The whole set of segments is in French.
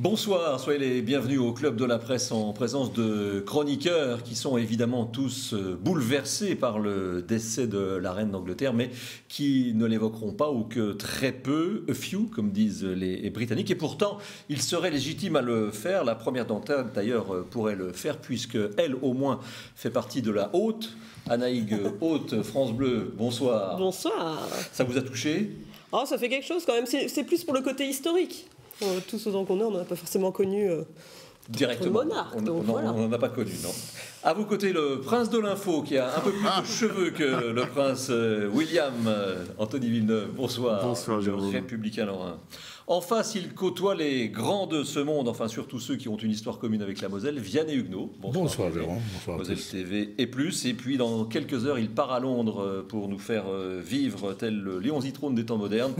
Bonsoir, soyez les bienvenus au Club de la Presse en présence de chroniqueurs qui sont évidemment tous bouleversés par le décès de la reine d'Angleterre, mais qui ne l'évoqueront pas ou que très peu, a few, comme disent les Britanniques. Et pourtant, il serait légitime à le faire. La première d'entre elles, d'ailleurs, pourrait le faire puisque elle, au moins, fait partie de la haute. Anaïg Haute, France Bleu, bonsoir. Bonsoir. Ça vous a touché ? Oh, ça fait quelque chose quand même. C'est plus pour le côté historique. Tous autant qu'on est, on n'a pas forcément connu directement. Le monarque. On n'en a pas connu, non. À vos côtés, le prince de l'info, qui a un peu plus de cheveux que le prince William. Anthony Villeneuve, bonsoir. Bonsoir, Jérôme. Républicain lorrain. En face, il côtoie les grands de ce monde, enfin surtout ceux qui ont une histoire commune avec la Moselle, Vianney Huguenot. Bonsoir Jérôme. Bonsoir Moselle TV et plus. Et puis dans quelques heures, il part à Londres pour nous faire vivre, tel le Léon Zitrone des temps modernes,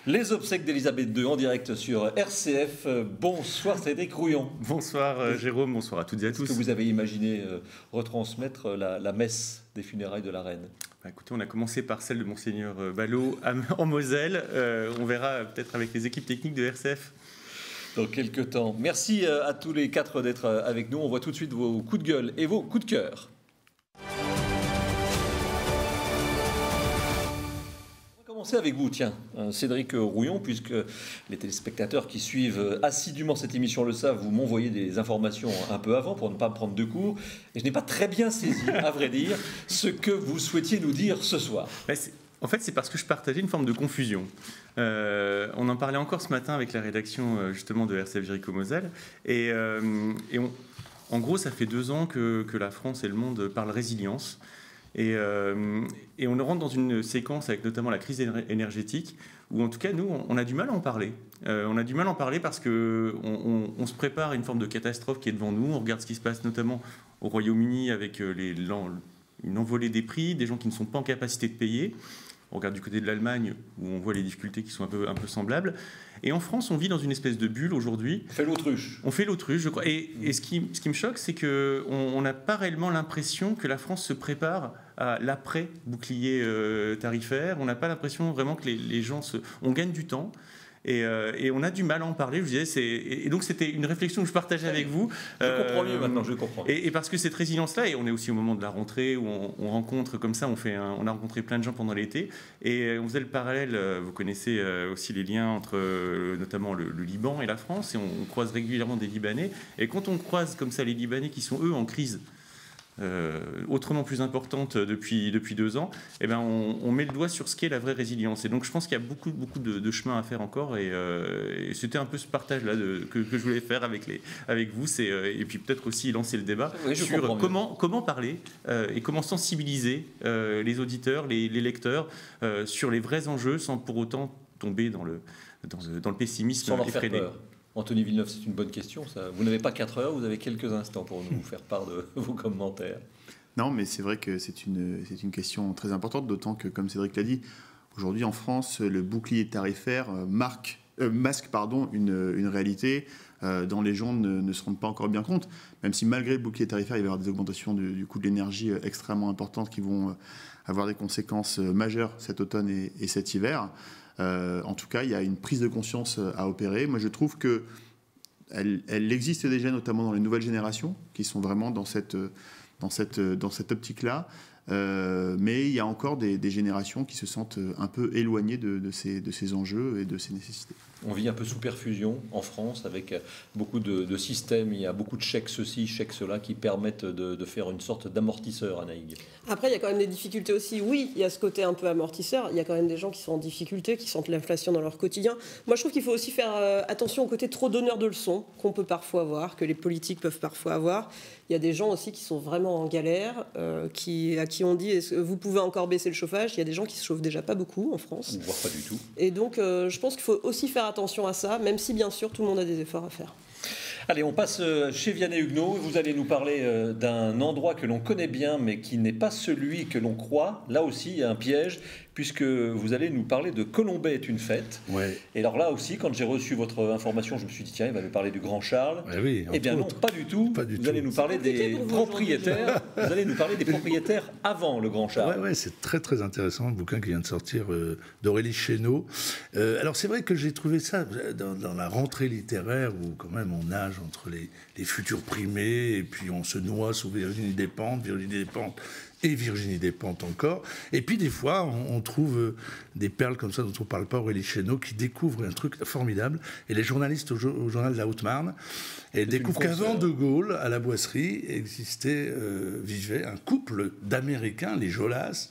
les obsèques d'Elisabeth II en direct sur RCF. Bonsoir Cédric Rouillon. Bonsoir Jérôme, bonsoir à toutes et à tous. Est-ce que vous avez imaginé retransmettre la messe des funérailles de la reine? Écoutez, on a commencé par celle de Monseigneur Ballot en Moselle. On verra peut-être avec les équipes techniques de RCF. Dans quelques temps. Merci à tous les quatre d'être avec nous. On voit tout de suite vos coups de gueule et vos coups de cœur. Commencer avec vous, tiens, Cédric Rouillon, puisque les téléspectateurs qui suivent assidûment cette émission le savent, vous m'envoyez des informations un peu avant pour ne pas me prendre de cours, et je n'ai pas très bien saisi, à vrai dire, ce que vous souhaitiez nous dire ce soir. En fait, c'est parce que je partageais une forme de confusion. On en parlait encore ce matin avec la rédaction justement de RCF Jéricho-Moselle, en gros, ça fait 2 ans que la France et le monde parlent résilience. Et on rentre dans une séquence avec notamment la crise énergétique, où en tout cas, nous, on a du mal à en parler. On a du mal à en parler parce qu'on se prépare à une forme de catastrophe qui est devant nous. On regarde ce qui se passe notamment au Royaume-Uni avec une envolée des prix, des gens qui ne sont pas en capacité de payer. On regarde du côté de l'Allemagne, où on voit les difficultés qui sont un peu semblables. Et en France, on vit dans une espèce de bulle aujourd'hui. On fait l'autruche. On fait l'autruche, je crois. Et ce qui me choque, c'est qu'on n'a pas réellement l'impression que la France se prépare à l'après-bouclier tarifaire. On n'a pas l'impression vraiment que les gens on gagne du temps. Et on a du mal à en parler. Je disais, et donc c'était une réflexion que je partageais avec vous. Je comprends mieux maintenant, je comprends. Et parce que cette résilience-là, et on est aussi au moment de la rentrée où on rencontre comme ça, on a rencontré plein de gens pendant l'été, et on faisait le parallèle. Vous connaissez aussi les liens entre notamment le Liban et la France, et on croise régulièrement des Libanais. Et quand on croise comme ça les Libanais qui sont eux en crise, autrement plus importante depuis 2 ans, eh ben on met le doigt sur ce qu'est la vraie résilience. Et donc je pense qu'il y a beaucoup de chemin à faire encore, et c'était un peu ce partage-là que je voulais faire avec vous, et puis peut-être aussi lancer le débat sur comment parler et comment sensibiliser les auditeurs, les lecteurs sur les vrais enjeux sans pour autant tomber dans le pessimisme sans leur effréné. Faire peur. Anthony Villeneuve, c'est une bonne question, ça. Vous n'avez pas 4 heures, vous avez quelques instants pour nous faire part de vos commentaires. Non, mais c'est vrai que c'est une question très importante, d'autant que, comme Cédric l'a dit, aujourd'hui en France, le bouclier tarifaire masque une réalité dont les gens ne se rendent pas encore bien compte, même si malgré le bouclier tarifaire, il va y avoir des augmentations du coût de l'énergie extrêmement importantes qui vont avoir des conséquences majeures cet automne et cet hiver. En tout cas, il y a une prise de conscience à opérer. Moi, je trouve qu'elle existe déjà, notamment dans les nouvelles générations, qui sont vraiment dans cette optique-là. Mais il y a encore des générations qui se sentent un peu éloignées de ces enjeux et de ces nécessités. On vit un peu sous perfusion en France avec beaucoup de systèmes. Il y a beaucoup de chèques ceci, chèques cela qui permettent de faire une sorte d'amortisseur, Anaïg. Après, il y a quand même des difficultés aussi. Oui, il y a ce côté un peu amortisseur. Il y a quand même des gens qui sont en difficulté, qui sentent l'inflation dans leur quotidien. Moi, je trouve qu'il faut aussi faire attention au côté trop donneur de leçons qu'on peut parfois avoir, que les politiques peuvent parfois avoir. Il y a des gens aussi qui sont vraiment en galère, à qui on dit est-ce que vous pouvez encore baisser le chauffage. Il y a des gens qui se chauffent déjà pas beaucoup en France. Voire pas du tout. Et donc, je pense qu'il faut aussi faire attention à ça, même si bien sûr tout le monde a des efforts à faire. Allez, on passe chez Vianney Huguenot. Vous allez nous parler d'un endroit que l'on connaît bien, mais qui n'est pas celui que l'on croit. Là aussi, il y a un piège, puisque vous allez nous parler de Colombey est une fête. Ouais. Et alors là aussi, quand j'ai reçu votre information, je me suis dit, tiens, il va nous parler du Grand Charles. Ouais, oui, eh bien non, pas du tout. Vous allez nous parler des propriétaires. Vous allez nous parler des propriétaires avant le Grand Charles. Ouais, c'est très très intéressant, le bouquin qui vient de sortir d'Aurélie Chénaud. Alors c'est vrai que j'ai trouvé ça dans la rentrée littéraire où quand même on nage entre les futurs primés et puis on se noie sous Virginie Despentes et Virginie Despentes encore. Et puis des fois, on trouve des perles comme ça dont on ne parle pas, Aurélie Chénaud, qui découvre un truc formidable. Et les journalistes au journal de la Haute-Marne, et découvrent qu'avant De Gaulle, à la Boisserie, vivait un couple d'Américains, les Jolas,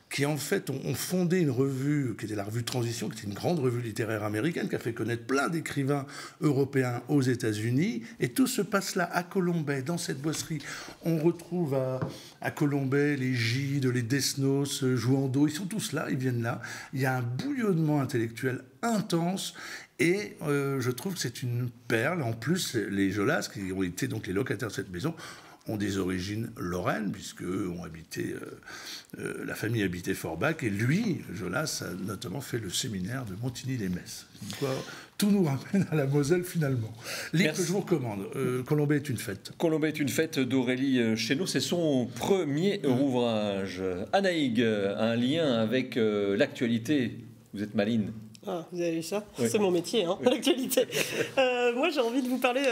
qui en fait ont fondé une revue qui était la revue Transition, qui était une grande revue littéraire américaine, qui a fait connaître plein d'écrivains européens aux États-Unis. Et tout se passe là, à Colombey, dans cette boisserie. On retrouve à Colombey les Gide, les Desnos, Jouando, ils sont tous là, ils viennent là. Il y a un bouillonnement intellectuel intense. Et je trouve que c'est une perle. En plus, les Jolas, qui ont été donc les locataires de cette maison, ont des origines lorraines, puisque la famille habitait Forbach, et lui, Jolas, a notamment fait le séminaire de Montigny-les-Metz. Tout nous ramène à la Moselle, finalement. Livre que je vous recommande, Colombey est une fête. Colombey est une fête d'Aurélie Chénaud, c'est son premier ouvrage. Anaïg, un lien avec l'actualité. Vous êtes maline. Ah, vous avez vu ça? Oui. C'est mon métier, hein, l'actualité. Moi, j'ai envie de vous parler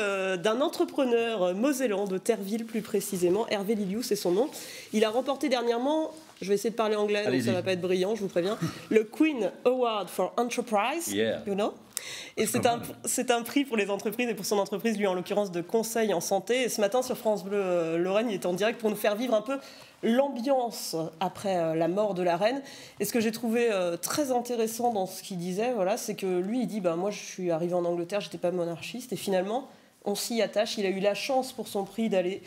d'un entrepreneur mosellan de Terreville, plus précisément. Hervé Liliou, c'est son nom. Il a remporté dernièrement, je vais essayer de parler anglais, donc ça ne va pas être brillant, je vous préviens, le Queen Award for Enterprise, you know. Et c'est un prix pour les entreprises et pour son entreprise, lui en l'occurrence de conseil en santé. Et ce matin sur France Bleu Lorraine, il est en direct pour nous faire vivre un peu l'ambiance après la mort de la reine. Et ce que j'ai trouvé très intéressant dans ce qu'il disait, voilà, c'est que lui, il dit moi je suis arrivé en Angleterre, j'étais pas monarchiste, et finalement on s'y attache. Il a eu la chance pour son prix d'aller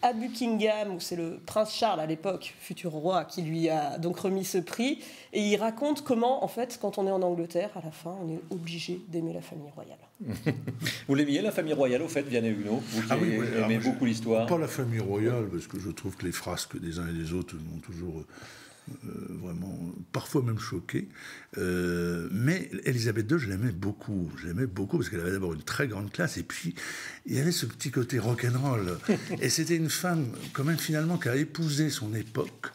à Buckingham, où c'est le prince Charles à l'époque, futur roi, qui lui a donc remis ce prix. Et il raconte comment, en fait, quand on est en Angleterre, à la fin, on est obligé d'aimer la famille royale. Vous l'aimiez, la famille royale, au fait, Vianney Huguenot? Vous qui aimez beaucoup l'histoire. Pas la famille royale, parce que je trouve que les frasques des uns et des autres m'ont toujours vraiment, parfois même choqué. Mais Elisabeth II, je l'aimais beaucoup parce qu'elle avait d'abord une très grande classe, et puis il y avait ce petit côté rock'n'roll. Et c'était une femme, quand même, finalement, qui a épousé son époque,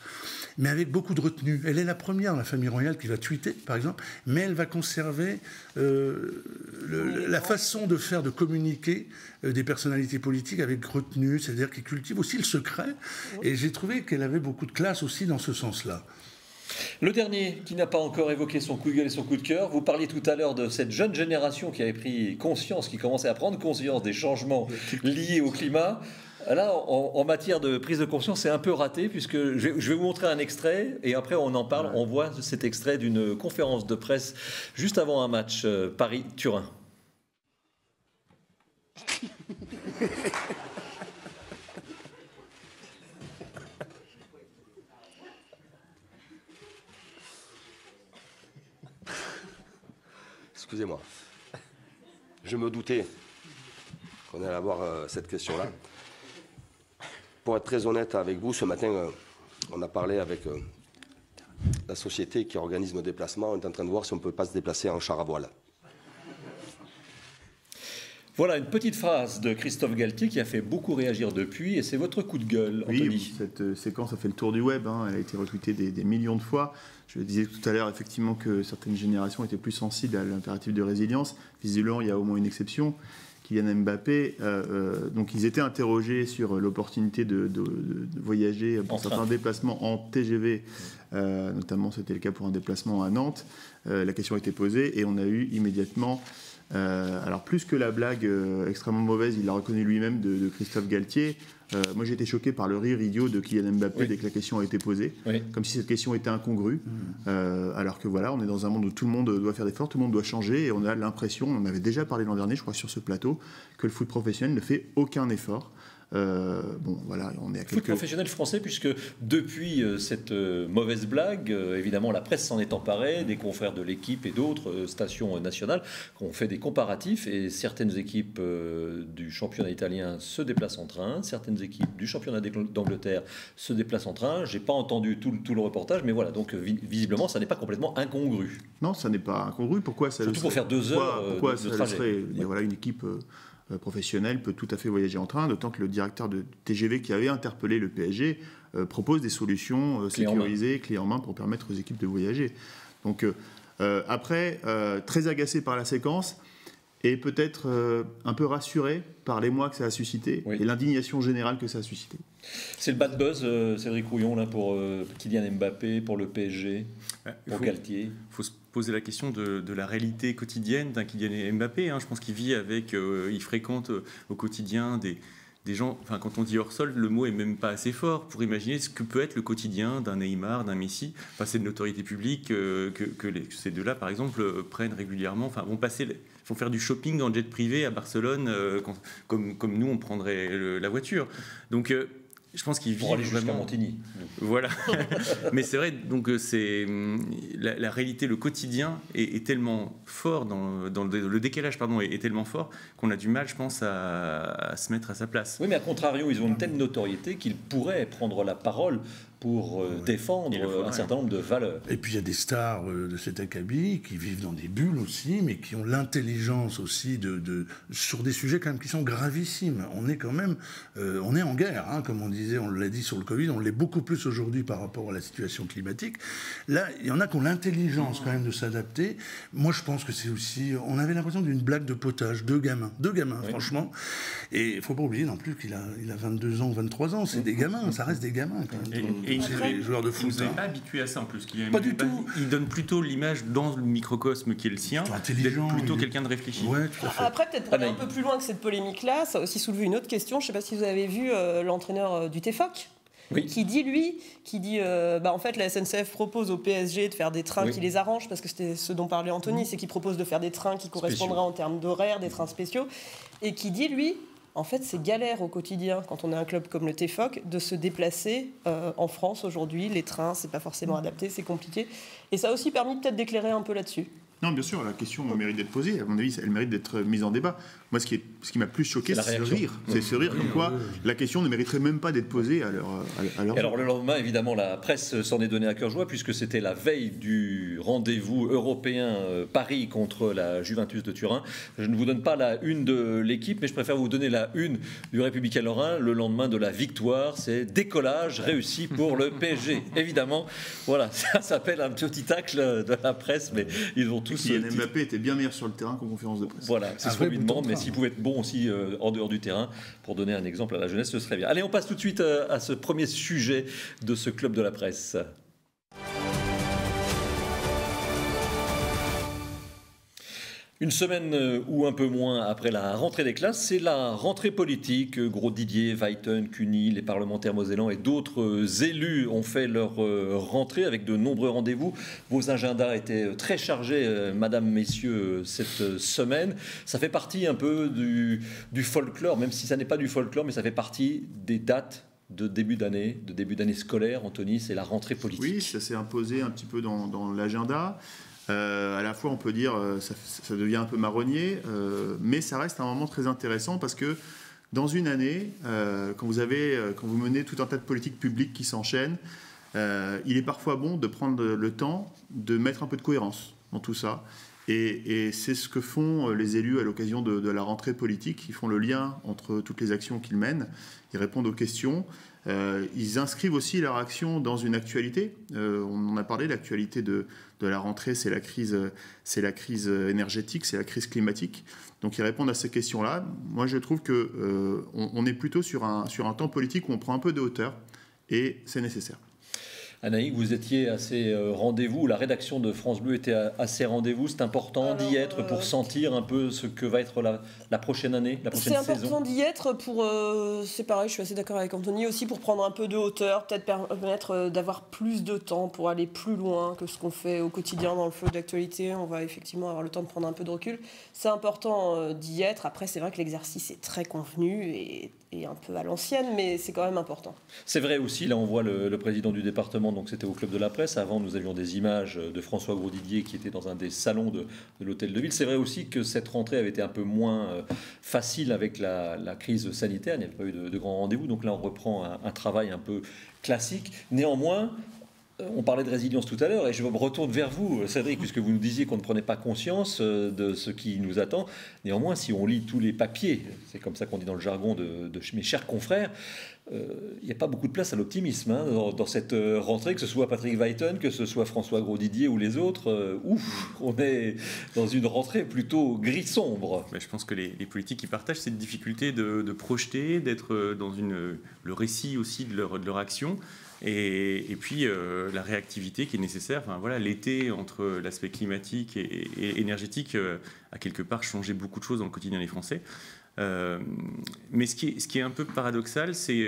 mais avec beaucoup de retenue. Elle est la première dans la famille royale qui va tweeter, par exemple, mais elle va conserver la façon de faire, de communiquer des personnalités politiques avec retenue, c'est-à-dire qui cultive aussi le secret. Et j'ai trouvé qu'elle avait beaucoup de classe aussi dans ce sens-là. Le dernier qui n'a pas encore évoqué son coup de gueule et son coup de cœur, vous parliez tout à l'heure de cette jeune génération qui avait pris conscience, qui commençait à prendre conscience des changements liés au climat. Là, en matière de prise de conscience, c'est un peu raté, puisque je vais vous montrer un extrait, et après on en parle. On voit cet extrait d'une conférence de presse juste avant un match Paris-Turin. Excusez-moi. Je me doutais qu'on allait avoir cette question-là. Pour être très honnête avec vous, ce matin, on a parlé avec la société qui organise nos déplacements. On est en train de voir si on ne peut pas se déplacer en char à voile. Voilà une petite phrase de Christophe Galtier qui a fait beaucoup réagir depuis, et c'est votre coup de gueule, Anthony. Oui, cette séquence a fait le tour du web, elle a été retweetée des millions de fois. Je disais tout à l'heure effectivement que certaines générations étaient plus sensibles à l'impératif de résilience. Visiblement, il y a au moins une exception, Kylian Mbappé. Donc ils étaient interrogés sur l'opportunité de voyager pour certains déplacements en TGV, notamment c'était le cas pour un déplacement à Nantes. La question a été posée et on a eu immédiatement... alors plus que la blague extrêmement mauvaise, il l'a reconnu lui-même, de Christophe Galtier. Moi j'ai été choqué par le rire idiot de Kylian Mbappé dès que la question a été posée, comme si cette question était incongrue, alors que voilà, on est dans un monde où tout le monde doit faire des efforts, tout le monde doit changer, et on a l'impression, on en avait déjà parlé l'an dernier je crois sur ce plateau, que le foot professionnel ne fait aucun effort. Bon, voilà, on est à Foot quelques... professionnel français, puisque depuis cette mauvaise blague, évidemment, la presse s'en est emparée, des confrères de l'Équipe et d'autres stations nationales ont fait des comparatifs, et certaines équipes du championnat italien se déplacent en train, certaines équipes du championnat d'Angleterre se déplacent en train. J'ai pas entendu tout le reportage, mais voilà, donc visiblement, ça n'est pas complètement incongru. Non, ça n'est pas incongru. Pourquoi ça Surtout pour faire 2 heures pourquoi de trajet. Voilà, une équipe professionnelle peut tout à fait voyager en train, d'autant que le directeur de TGV qui avait interpellé le PSG propose des solutions sécurisées, clés en main, pour permettre aux équipes de voyager. Donc après, très agacé par la séquence, et peut-être un peu rassuré par l'émoi que ça a suscité, et l'indignation générale que ça a suscité. C'est le bad buzz, Cédric Rouillon, là, pour Kylian Mbappé, pour le PSG, pour Galtier. Il faut se poser la question de la réalité quotidienne d'un Kylian Mbappé. Je pense qu'il vit avec, il fréquente au quotidien des gens, enfin quand on dit hors sol, le mot est même pas assez fort pour imaginer ce que peut être le quotidien d'un Neymar, d'un Messi. Enfin, c'est de notoriété publique que ces deux-là, par exemple, prennent régulièrement, enfin vont faire du shopping en jet privé à Barcelone, comme nous on prendrait la voiture. Donc je pense qu'il vit pour aller vraiment... jusqu'à Montigny. Voilà. Mais c'est vrai, donc c'est la réalité, le quotidien est tellement fort, le décalage est tellement fort qu'on a du mal, je pense, à se mettre à sa place. Oui, mais à contrario, ils ont une telle notoriété qu'ils pourraient prendre la parole pour défendre un certain nombre de valeurs. Et puis il y a des stars de cet acabit qui vivent dans des bulles aussi, mais qui ont l'intelligence aussi sur des sujets quand même qui sont gravissimes. On est quand même, on est en guerre, comme on disait, on l'a dit sur le Covid, on l'est beaucoup plus aujourd'hui par rapport à la situation climatique. Là, il y en a qui ont l'intelligence quand même de s'adapter. Moi, je pense que c'est aussi, on avait l'impression d'une blague de potage, deux gamins, oui. Franchement. Et il ne faut pas oublier non plus qu'il a 22 ans, 23 ans, c'est des gamins, ça reste des gamins quand même. Et c'est les joueurs de foot. Vous n'êtes pas habitué à ça en plus. Pas du tout. Il donne plutôt l'image dans le microcosme qui est le sien, d'être plutôt quelqu'un de réfléchi. Ouais, tout à fait. Après, peut-être pour aller un peu plus loin que cette polémique-là, ça a aussi soulevé une autre question. Je ne sais pas si vous avez vu l'entraîneur du TFOC. Oui. Qui dit en fait la SNCF propose au PSG de faire des trains qui les arrangent, parce que c'était ce dont parlait Anthony, c'est qu'il propose de faire des trains qui correspondraient en termes d'horaire, des trains spéciaux, et qui dit lui, en fait c'est galère au quotidien quand on est un club comme le TFOC de se déplacer en France aujourd'hui, les trains c'est pas forcément adapté, c'est compliqué, et ça a aussi permis peut-être d'éclairer un peu là-dessus. Non, bien sûr, la question mérite d'être posée. À mon avis, elle mérite d'être mise en débat. Moi, ce qui m'a plus choqué, c'est ce rire. C'est ce rire, comme quoi la question ne mériterait même pas d'être posée à leur alors, le lendemain, évidemment, la presse s'en est donnée à cœur joie, puisque c'était la veille du rendez-vous européen Paris contre la Juventus de Turin. Je ne vous donne pas la une de l'équipe, mais je préfère vous donner la une du Républicain Lorrain. Le lendemain de la victoire, c'est décollage réussi pour le PSG. Évidemment, voilà, ça s'appelle un petit tacle de la presse, mais ils ont tous... Kylian Mbappé était bien meilleur sur le terrain qu'en conférence de presse. Voilà, c'est ce qu'on lui demande, mais s'il pouvait être bon aussi en dehors du terrain, pour donner un exemple à la jeunesse, ce serait bien. Allez, on passe tout de suite à ce premier sujet de ce club de la presse. Une semaine ou un peu moins après la rentrée des classes, c'est la rentrée politique. Gros Didier, Weiten, Cuny, les parlementaires mosellans et d'autres élus ont fait leur rentrée avec de nombreux rendez-vous. Vos agendas étaient très chargés, madame, messieurs, cette semaine. Ça fait partie un peu du folklore, même si ça n'est pas du folklore, mais ça fait partie des dates de début d'année scolaire. Anthony, c'est la rentrée politique. Oui, ça s'est imposé un petit peu dans l'agenda. À la fois, on peut dire ça devient un peu marronnier, mais ça reste un moment très intéressant parce que dans une année, quand vous menez tout un tas de politiques publiques qui s'enchaînent, il est parfois bon de prendre le temps de mettre un peu de cohérence dans tout ça. Et c'est ce que font les élus à l'occasion de la rentrée politique. Ils font le lien entre toutes les actions qu'ils mènent, ils répondent aux questions. Ils inscrivent aussi leur action dans une actualité. On en a parlé, l'actualité de la rentrée, c'est la crise énergétique, c'est la crise climatique. Donc ils répondent à ces questions-là. Moi, je trouve qu'on est plutôt sur un temps politique où on prend un peu de hauteur, et c'est nécessaire. Anaïg, vous étiez à ces rendez-vous, la rédaction de France Bleu était à ces rendez-vous. C'est important d'y être pour sentir un peu ce que va être la prochaine année, la prochaine saison. C'est important d'y être pour, c'est pareil, je suis assez d'accord avec Anthony, aussi pour prendre un peu de hauteur, peut-être permettre d'avoir plus de temps pour aller plus loin que ce qu'on fait au quotidien dans le flot d'actualité. On va effectivement avoir le temps de prendre un peu de recul. C'est important d'y être. Après, c'est vrai que l'exercice est très convenu et un peu à l'ancienne, mais c'est quand même important. C'est vrai aussi, là on voit le président du département, donc c'était au Club de la Presse. Avant, nous avions des images de François Grosdidier qui était dans un des salons de l'hôtel de ville. C'est vrai aussi que cette rentrée avait été un peu moins facile avec la crise sanitaire. Il n'y avait pas eu de grands rendez-vous, donc là on reprend un travail un peu classique. Néanmoins, on parlait de résilience tout à l'heure et je me retourne vers vous, Cédric, puisque vous nous disiez qu'on ne prenait pas conscience de ce qui nous attend. Néanmoins, si on lit tous les papiers, c'est comme ça qu'on dit dans le jargon de mes chers confrères, il n'y a pas beaucoup de place à l'optimisme dans cette rentrée, que ce soit Patrick Weiten, que ce soit François Grosdidier ou les autres. On est dans une rentrée plutôt gris-sombre. Mais je pense que les politiques qui partagent cette difficulté de projeter, d'être dans le récit aussi de leur action. Et puis la réactivité qui est nécessaire. Enfin, voilà, l'été, entre l'aspect climatique et énergétique, a quelque part changé beaucoup de choses dans le quotidien des Français. Mais ce qui est un peu paradoxal, c'est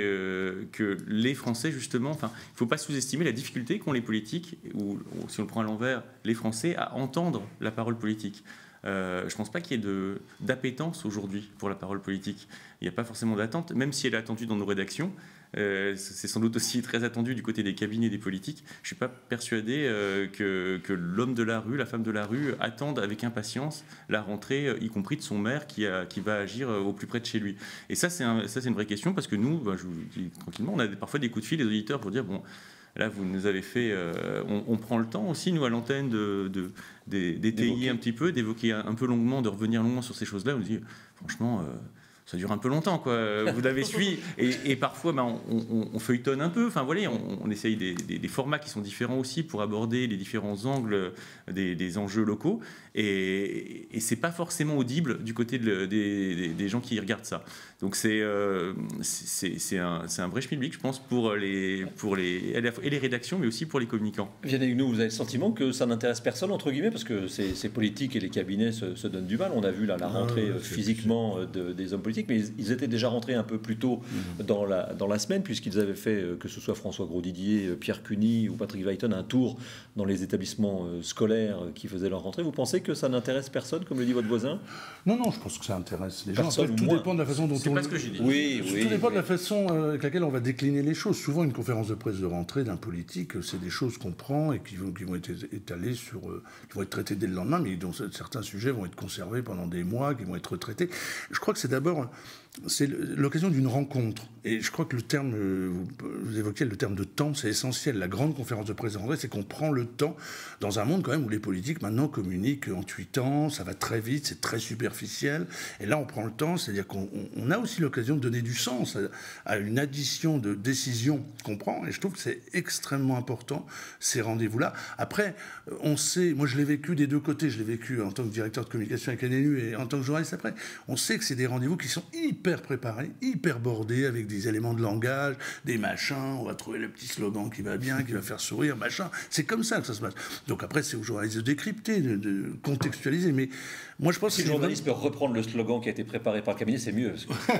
que les Français, justement, il ne faut pas sous-estimer la difficulté qu'ont les politiques, ou si on le prend à l'envers, les Français, à entendre la parole politique. Je ne pense pas qu'il y ait d'appétence aujourd'hui pour la parole politique. Il n'y a pas forcément d'attente, même si elle est attendue dans nos rédactions. C'est sans doute aussi très attendu du côté des cabinets des politiques. Je ne suis pas persuadé que l'homme de la rue, la femme de la rue attendent avec impatience la rentrée, y compris de son maire qui va agir au plus près de chez lui. Et ça, c'est une vraie question, parce que nous, je vous dis tranquillement, on a parfois des coups de fil des auditeurs pour dire, bon, là, vous nous avez fait... on prend le temps aussi, nous, à l'antenne, d'étayer un petit peu, d'évoquer un peu longuement, de revenir longuement sur ces choses-là. On nous dit, franchement... ça dure un peu longtemps, quoi. Vous l'avez suivi. Et parfois, on feuilletonne un peu. Enfin, voilà, on essaye des formats qui sont différents aussi pour aborder les différents angles des enjeux locaux. Et c'est pas forcément audible du côté des gens qui regardent ça. Donc c'est un vrai schmilblick, je pense, pour les rédactions, mais aussi pour les communicants. Vianney Huguenot, vous avez le sentiment que ça n'intéresse personne, entre guillemets, parce que ces politiques et les cabinets se donnent du mal. On a vu là la rentrée physiquement des hommes politiques, mais ils étaient déjà rentrés un peu plus tôt dans la semaine, puisqu'ils avaient fait, que ce soit François Grosdidier, Pierre Cuny ou Patrick Weiten, un tour dans les établissements scolaires qui faisaient leur rentrée. Vous pensez que ça n'intéresse personne, comme le dit votre voisin? Non, je pense que ça intéresse les gens. Personne, tout dépend de la façon dont c'est pas ce que j'ai dit. Tout dépend de la façon avec laquelle on va décliner les choses. Souvent, une conférence de presse de rentrée d'un politique, c'est des choses qu'on prend et qui vont être étalées qui vont être traitées dès le lendemain, mais dont certains sujets vont être conservés pendant des mois, qui vont être retraités. Je crois que c'est d'abord... c'est l'occasion d'une rencontre. Et je crois que le terme, vous évoquiez le terme de temps, c'est essentiel. La grande conférence de presse de rentrée, c'est qu'on prend le temps dans un monde quand même où les politiques maintenant communiquent en tweetant, ça va très vite, c'est très superficiel. Et là, on prend le temps, c'est-à-dire qu'on a aussi l'occasion de donner du sens à une addition de décisions qu'on prend. Et je trouve que c'est extrêmement important, ces rendez-vous-là. Après, on sait, moi je l'ai vécu des deux côtés, je l'ai vécu en tant que directeur de communication avec un élu et en tant que journaliste après. On sait que c'est des rendez-vous qui sont hyper préparés, hyper bordés, avec des éléments de langage, des machins, on va trouver le petit slogan qui va bien, qui va faire sourire, machin. C'est comme ça que ça se passe. Donc après, c'est aux journalistes de décrypter, de contextualiser. Mais moi, je pense si que... le journaliste peut reprendre le slogan qui a été préparé par le cabinet, c'est mieux.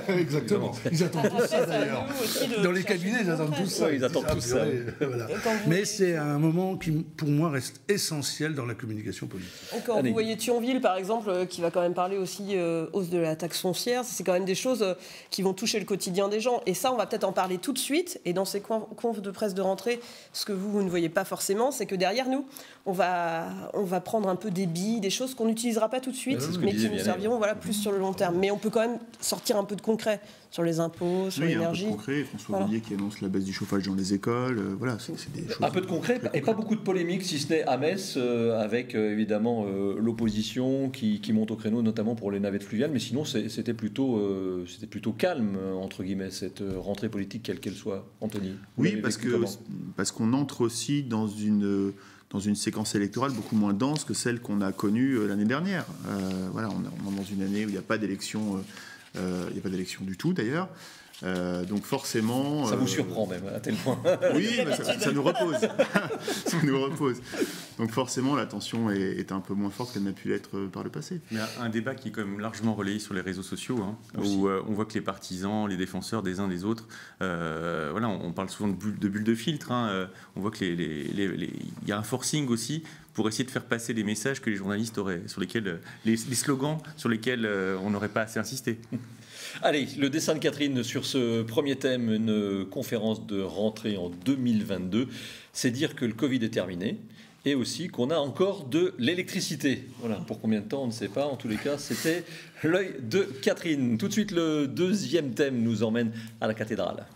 Exactement. Ils attendent tous ça, d'ailleurs. Dans les cabinets, ils attendent tous ça. Ils attendent tous ça. Voilà. Mais c'est un moment qui, pour moi, reste essentiel dans la communication politique. Quand vous voyez Thionville, par exemple, qui va quand même parler aussi hausse de la taxe foncière, c'est quand même des choses qui vont toucher le quotidien des gens. Et ça, on va peut-être en parler tout de suite. Et dans ces confs de presse de rentrée, ce que vous ne voyez pas forcément, c'est que derrière nous, on va prendre un peu des billes, des choses qu'on n'utilisera pas tout de suite, mais qui nous serviront plus sur le long terme. Mais on peut quand même sortir un peu de concret sur les impôts, sur l'énergie. Il y a un peu de concret. François Grosdidier qui annonce la baisse du chauffage dans les écoles. Voilà, c'est des choses... Un peu de concret et pas beaucoup de polémiques, si ce n'est à Metz, avec évidemment l'opposition qui monte au créneau, notamment pour les navettes fluviales. Mais sinon, c'était plutôt calme, entre guillemets, cette rentrée politique, quelle qu'elle soit. Anthony? Oui, parce qu'on entre aussi dans une séquence électorale beaucoup moins dense que celle qu'on a connue l'année dernière. Voilà, on est dans une année où il n'y a pas d'élection, du tout d'ailleurs. Donc forcément... Ça vous surprend même, à tel point. Oui, mais ça nous repose. Ça nous repose. Donc forcément, la tension est un peu moins forte qu'elle n'a pu l'être par le passé. Il y a un débat qui est quand même largement relayé sur les réseaux sociaux, où on voit que les partisans, les défenseurs des uns des autres, voilà, on parle souvent de bulles de filtre, on voit qu'il y a un forcing aussi pour essayer de faire passer les messages que les journalistes auraient, sur lesquels, les slogans sur lesquels on n'aurait pas assez insisté. Allez, le dessin de Catherine sur ce premier thème, une conférence de rentrée en 2022, c'est dire que le Covid est terminé et aussi qu'on a encore de l'électricité. Voilà, pour combien de temps, on ne sait pas. En tous les cas, c'était l'œil de Catherine. Tout de suite, le deuxième thème nous emmène à la cathédrale.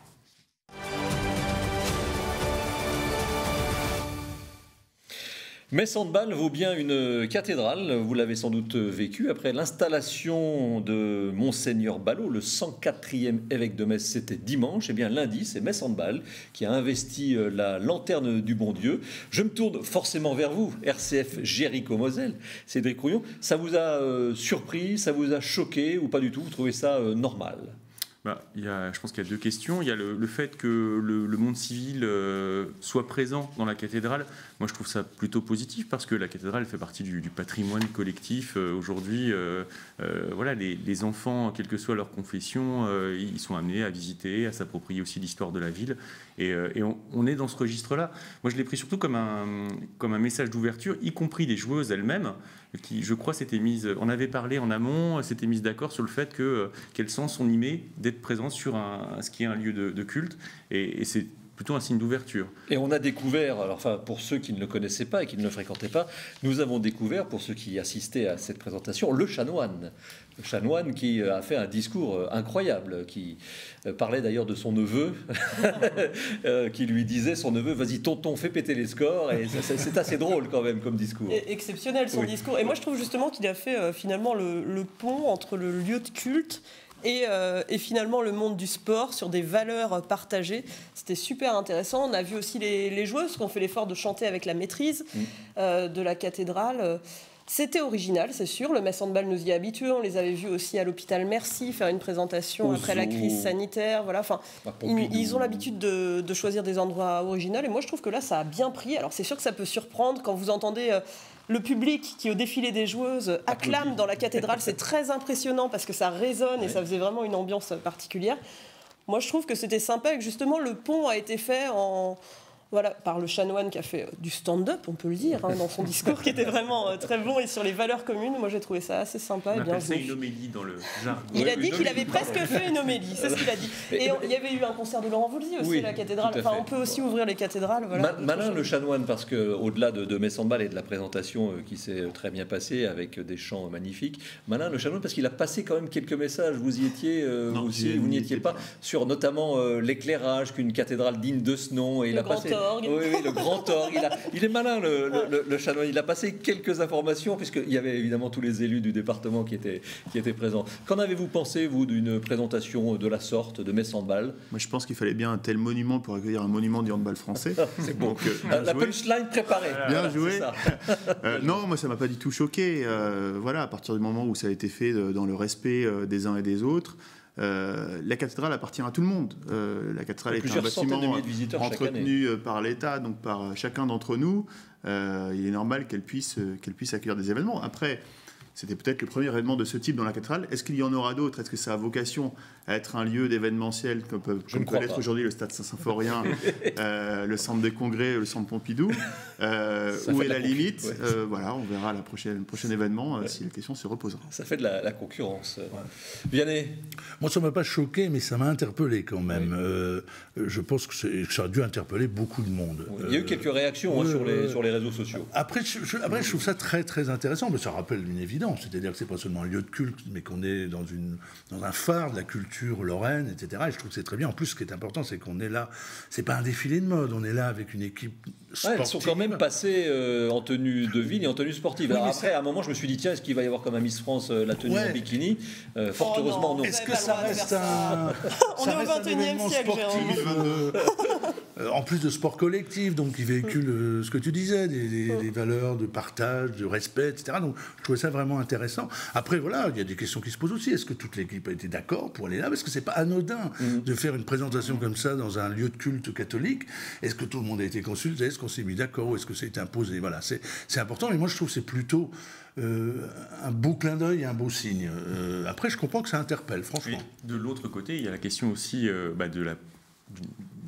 Metz Handball vaut bien une cathédrale, vous l'avez sans doute vécu. Après l'installation de Monseigneur Ballot, le 104e évêque de Metz, c'était dimanche. Et bien lundi, c'est Metz Handball qui a investi la lanterne du bon Dieu. Je me tourne forcément vers vous, RCF Jéricho-Moselle. Cédric Rouillon, ça vous a surpris, ça vous a choqué ou pas du tout? Vous trouvez ça normal? Je pense qu'il y a deux questions. Il y a le fait que le monde civil soit présent dans la cathédrale. Moi, je trouve ça plutôt positif parce que la cathédrale fait partie du patrimoine collectif. Aujourd'hui, voilà, les enfants, quelle que soit leur confession, ils sont amenés à visiter, à s'approprier aussi l'histoire de la ville. Et on est dans ce registre-là. Moi, je l'ai pris surtout comme un message d'ouverture, y compris des joueuses elles-mêmes, qui, je crois, on avait parlé en amont, s'étaient mises d'accord sur le fait qu'elles s'en sont animées d'être présentes sur ce qui est un lieu de culte. Et c'est plutôt un signe d'ouverture. Et on a découvert, alors, enfin, pour ceux qui ne le connaissaient pas et qui ne le fréquentaient pas, nous avons découvert, pour ceux qui assistaient à cette présentation, le chanoine. Le chanoine qui a fait un discours incroyable, qui parlait d'ailleurs de son neveu, qui lui disait, son neveu, vas-y tonton, fais péter les scores, et c'est assez drôle quand même comme discours. Exceptionnel son discours. Et moi je trouve justement qu'il a fait finalement le pont entre le lieu de culte et finalement le monde du sport sur des valeurs partagées. C'était super intéressant. On a vu aussi les joueuses qui ont fait l'effort de chanter avec la maîtrise de la cathédrale. C'était original, c'est sûr. Le Metz Handball nous y a habitués. On les avait vus aussi à l'hôpital Mercy faire une présentation après la crise sanitaire. Voilà. Enfin, ils ont l'habitude de choisir des endroits originaux. Et moi, je trouve que là, ça a bien pris. Alors, c'est sûr que ça peut surprendre quand vous entendez le public qui, au défilé des joueuses, acclame dans la cathédrale. C'est très impressionnant parce que ça résonne et ça faisait vraiment une ambiance particulière. Moi, je trouve que c'était sympa et que justement, le pont a été fait par le chanoine qui a fait du stand-up, on peut le dire, dans son discours, qui était vraiment très bon, et sur les valeurs communes. Moi, j'ai trouvé ça assez sympa. On appelle ça une homélie dans le jargon. Il a dit qu'il avait presque fait une homélie, c'est ce qu'il a dit. Et il y avait eu un concert de Laurent Voulzy aussi, à la cathédrale. Enfin, on peut aussi ouvrir les cathédrales. Voilà, malin le chanoine, parce qu'au-delà de Metz Handball et de la présentation qui s'est très bien passée, avec des chants magnifiques, malin le chanoine, parce qu'il a passé quand même quelques messages. Vous y étiez, non, vous n'y étiez pas, sur notamment l'éclairage, qu'une cathédrale digne de ce nom. Et il a passé... Oui, le grand orgue. Il est malin, le chanoine. Il a passé quelques informations, puisqu'il y avait évidemment tous les élus du département qui étaient présents. Qu'en avez-vous pensé, vous, d'une présentation de la sorte de Metz Handball? Moi, je pense qu'il fallait bien un tel monument pour accueillir un monument du handball français. C'est bon. Donc, la punchline préparée. Bien joué. Non, moi, ça ne m'a pas du tout choqué. Voilà, à partir du moment où ça a été fait dans le respect des uns et des autres. La cathédrale appartient à tout le monde. La cathédrale est un bâtiment entretenu par l'État, donc par chacun d'entre nous. Il est normal qu'elle puisse accueillir des événements. Après, c'était peut-être le premier événement de ce type dans la cathédrale. Est-ce qu'il y en aura d'autres? Est-ce que ça a vocation à être un lieu d'événementiel comme peut l'être aujourd'hui le Stade Saint-Symphorien, le Centre des Congrès, le Centre Pompidou? Où est la limite? Voilà, on verra le prochain événement si la question se reposera. Ça fait de la concurrence. Vianney? Moi, ça ne m'a pas choqué, mais ça m'a interpellé quand même. Je pense que ça a dû interpeller beaucoup de monde. Il y a eu quelques réactions sur les réseaux sociaux. Après, je trouve ça très, très intéressant, mais ça rappelle une évidence. C'est-à-dire que ce n'est pas seulement un lieu de culte, mais qu'on est dans un phare de la culture lorraine, etc. Et je trouve que c'est très bien. En plus, ce qui est important, c'est qu'on est là. C'est pas un défilé de mode. On est là avec une équipe sportive. Elles sont quand même passées en tenue de ville et en tenue sportive. Alors après, à un moment, je me suis dit, tiens, est-ce qu'il va y avoir comme à Miss France la tenue en bikini? Fort heureusement, non. Est-ce que ça reste un... On est au 21e siècle, en plus de sport collectif, donc qui véhicule ce que tu disais, des valeurs de partage, de respect, etc. Donc je trouvais ça vraiment intéressant. Après, voilà, il y a des questions qui se posent aussi. Est-ce que toute l'équipe a été d'accord pour aller là? Parce que c'est pas anodin de faire une présentation comme ça dans un lieu de culte catholique. Est-ce que tout le monde a été consulté? Est-ce qu'on s'est mis d'accord? Ou est-ce que c'est imposé? Voilà, c'est important. Mais moi, je trouve que c'est plutôt un beau clin d'œil et un beau signe. Après, je comprends que ça interpelle, franchement. Et de l'autre côté, il y a la question aussi de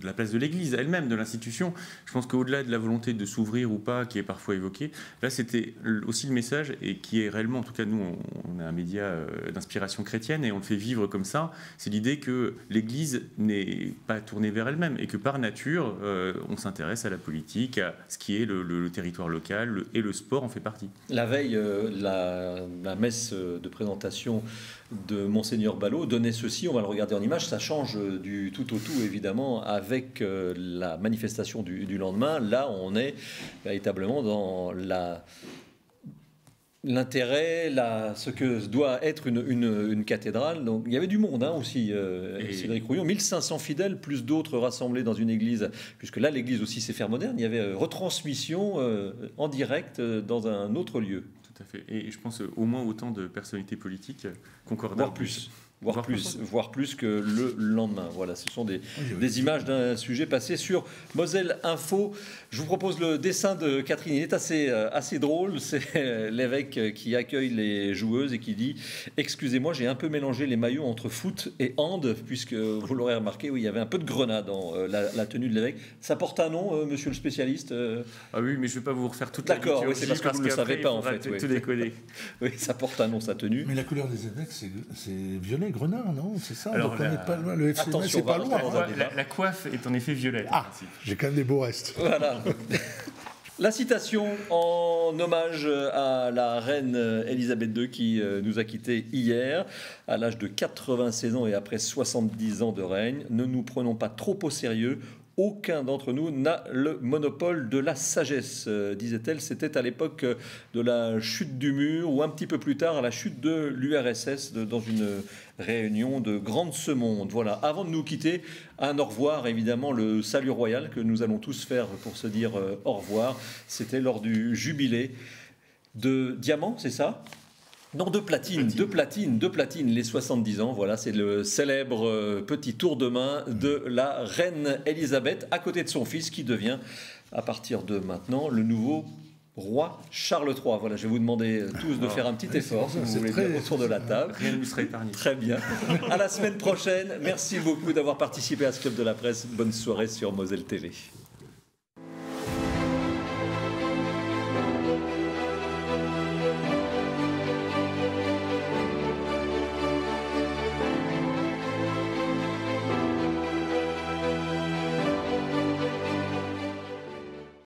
la place de l'Église elle-même, de l'institution. Je pense qu'au-delà de la volonté de s'ouvrir ou pas, qui est parfois évoquée, là c'était aussi le message, et qui est réellement, en tout cas nous, on a un média d'inspiration chrétienne, et on le fait vivre comme ça, c'est l'idée que l'Église n'est pas tournée vers elle-même, et que par nature, on s'intéresse à la politique, à ce qui est le territoire local, et le sport en fait partie. La veille, la messe de présentation de Monseigneur Ballot donnait ceci, on va le regarder en image, ça change du tout au tout évidemment avec la manifestation du lendemain. Là on est véritablement dans l'intérêt, ce que doit être une cathédrale. Donc il y avait du monde aussi, Cédric Rouillon, 1500 fidèles plus d'autres rassemblés dans une église, puisque là l'église aussi s'est faire moderne, il y avait retransmission en direct dans un autre lieu. Tout à fait. Et je pense au moins autant de personnalités politiques concordantes. Voire plus que le lendemain. Voilà, ce sont des images d'un sujet passé sur Moselle Info. Je vous propose le dessin de Catherine. Il est assez drôle. C'est l'évêque qui accueille les joueuses et qui dit « Excusez-moi, j'ai un peu mélangé les maillots entre foot et hand, puisque vous l'aurez remarqué, oui, il y avait un peu de grenade dans la tenue de l'évêque. » Ça porte un nom, monsieur le spécialiste Ah oui, mais je ne vais pas vous refaire toute la liturgie. D'accord, c'est parce que vous ne le savez pas, en fait. Tout décoller. Oui, ça porte un nom, sa tenue. Mais la couleur des évêques, c'est violet grenat, non? C'est ça. Alors, donc on n'est pas loin. Le FC Metz, c'est pas loin. La coiffe est en effet violette. Ah, j'ai quand même des beaux restes. Voilà. La citation en hommage à la reine Elisabeth II qui nous a quittés hier à l'âge de 96 ans et après 70 ans de règne. Ne nous prenons pas trop au sérieux. Aucun d'entre nous n'a le monopole de la sagesse, disait-elle. C'était à l'époque de la chute du mur ou un petit peu plus tard à la chute de l'URSS dans une réunion de grande semonde. Voilà. Avant de nous quitter, un au revoir, évidemment, le salut royal que nous allons tous faire pour se dire au revoir. C'était lors du jubilé de diamant, c'est ça ? Non, de platine, les 70 ans. Voilà, c'est le célèbre petit tour de main de la reine Elisabeth à côté de son fils qui devient, à partir de maintenant, le nouveau roi Charles III. Voilà, je vais vous demander tous de faire un petit effort, si vous voulez, autour de la table. Rien ne nous serait épargné. Très bien. À la semaine prochaine. Merci beaucoup d'avoir participé à ce Club de la Presse. Bonne soirée sur Moselle TV.